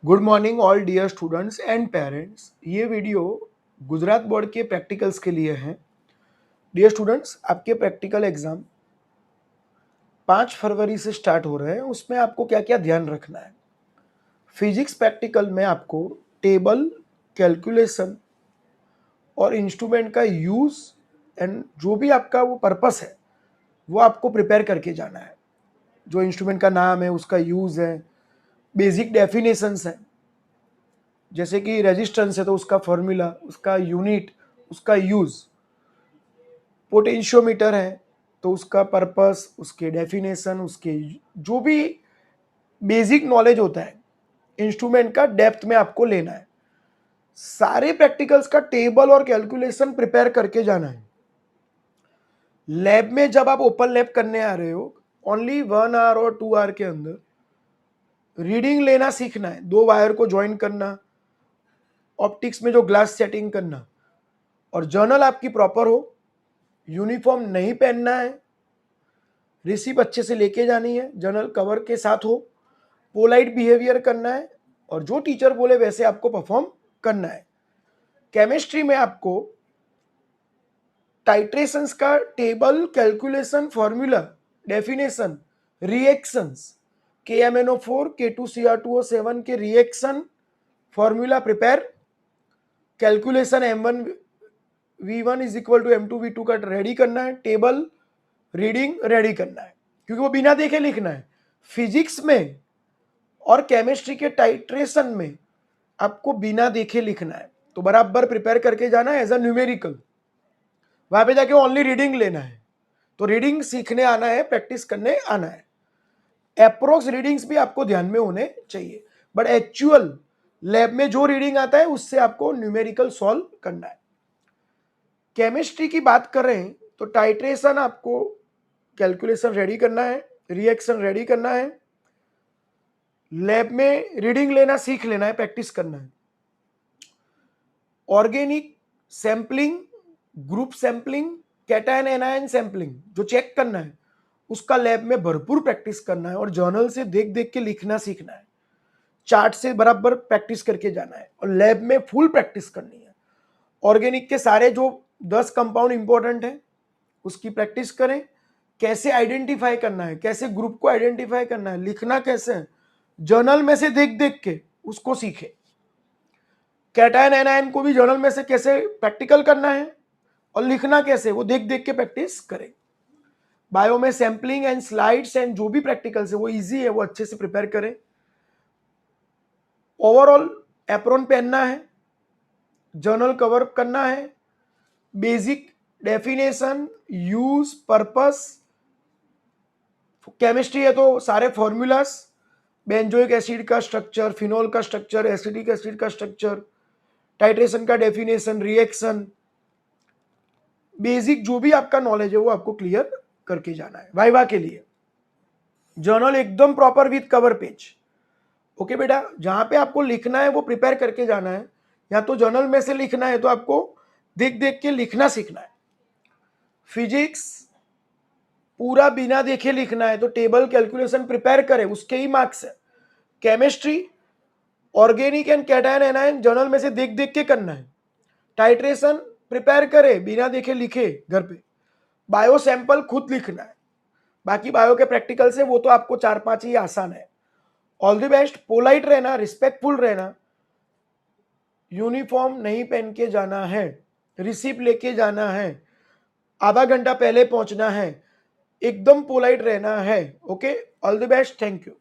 Good morning all dear students and parents. ये video Gujarat board के practicals के लिए है। डियर स्टूडेंट्स, आपके प्रैक्टिकल एग्जाम 5 फरवरी से स्टार्ट हो रहे हैं। उसमें आपको क्या क्या ध्यान रखना है। फिजिक्स प्रैक्टिकल में आपको टेबल, कैलकुलेशन और इंस्ट्रूमेंट का यूज एंड जो भी आपका वो पर्पस है वो आपको प्रिपेयर करके जाना है। जो इंस्ट्रूमेंट का नाम है, उसका यूज है, बेसिक डेफिनेशंस है, जैसे कि रेजिस्टेंस है तो उसका फॉर्मूला, उसका यूनिट, उसका यूज। पोटेंशियोमीटर है तो उसका पर्पस, उसके डेफिनेशन, उसके जो भी बेसिक नॉलेज होता है इंस्ट्रूमेंट का डेप्थ में आपको लेना है। सारे प्रैक्टिकल्स का टेबल और कैलकुलेशन प्रिपेयर करके जाना है। लैब में जब आप ओपन लैब करने आ रहे हो, ओनली 1 आवर और 2 आवर के अंदर रीडिंग लेना सीखना है। 2 वायर को ज्वाइन करना, ऑप्टिक्स में जो ग्लास सेटिंग करना, और जर्नल आपकी प्रॉपर हो, यूनिफॉर्म नहीं पहनना है, रिसिप्ट अच्छे से लेके जानी है, जर्नल कवर के साथ हो, पोलाइट बिहेवियर करना है और जो टीचर बोले वैसे आपको परफॉर्म करना है। केमिस्ट्री में आपको टाइट्रेशंस का table, calculation, formula, definition, reactions, KMnO4 K2Cr2O7 के reaction formula prepare, calculation M1V1 is equal to M2V2 का रेडी करना है, टेबल रीडिंग रेडी करना है, क्योंकि वो बिना देखे लिखना है। फिजिक्स में और केमिस्ट्री के टाइट्रेशन में आपको बिना देखे लिखना है, तो बराबर प्रिपेयर करके जाना है एज अ न्यूमेरिकल। वहां पे जाके ओनली रीडिंग लेना है। तो रीडिंग सीखने आना है, प्रैक्टिस करने आना है। अप्रोक्स रीडिंग्स भी आपको ध्यान में होने चाहिए, बट एक्चुअल लैब में जो रीडिंग आता है उससे आपको न्यूमेरिकल सॉल्व करना है। केमिस्ट्री की बात कर रहे हैं तो टाइट्रेशन आपको कैलकुलेशन रेडी करना है, रिएक्शन रेडी करना है, लैब में रीडिंग लेना सीख लेना है, प्रैक्टिस करना है। Organic sampling, group sampling, cation anion sampling जो चेक करना है उसका लैब में भरपूर प्रैक्टिस करना है और जर्नल से देख देख के लिखना सीखना है। चार्ट से बराबर प्रैक्टिस करके जाना है और लैब में फुल प्रैक्टिस करनी है। ऑर्गेनिक के सारे जो 10 कंपाउंड इंपॉर्टेंट है उसकी प्रैक्टिस करें। कैसे आइडेंटिफाई करना है, कैसे ग्रुप को आइडेंटिफाई करना है, लिखना कैसे है, जर्नल में से देख देख के उसको सीखे। कैटायन एनायन को भी जर्नल में से कैसे प्रैक्टिकल करना है और लिखना कैसे, वो देख देख के प्रैक्टिस करें। बायो में सैंपलिंग एंड स्लाइड्स एंड जो भी प्रैक्टिकल्स है वो इजी है, वो अच्छे से प्रिपेयर करें। ओवरऑल एप्रोन पहनना है, जर्नल कवर करना है, basic definition, use, purpose. Chemistry है तो सारे फॉर्मूलास, बेंजोइक एसिड का स्ट्रक्चर, फिनोल का स्ट्रक्चर, एसिटिक एसिड का स्ट्रक्चर, टाइट्रेशन का डेफिनेशन, रिएक्शन, बेसिक जो भी आपका नॉलेज है वो आपको क्लियर करके जाना है। वाइवा के लिए जर्नल एकदम proper with cover page. Okay बेटा, जहां पे आपको लिखना है वो प्रिपेयर करके जाना है, या तो जर्नल में से लिखना है तो आपको देख देख के लिखना सीखना है। फिजिक्स पूरा बिना देखे लिखना है तो टेबल, कैलकुलेशन प्रिपेयर करें, उसके ही मार्क्स है। Chemistry organic and cation anion journal में से देख देख के करना है। टाइट्रेशन प्रिपेयर करे, बिना देखे लिखे घर पे। बायो सैंपल खुद लिखना है। बाकी बायो के प्रैक्टिकल से वो तो आपको 4-5 ही आसान है। All the best. पोलाइट रहना, रिस्पेक्टफुल रहना, यूनिफॉर्म नहीं पहन के जाना है, रिसिप्ट लेके जाना है, आधा घंटा पहले पहुंचना है, एकदम पोलाइट रहना है। Okay, all the best, thank you.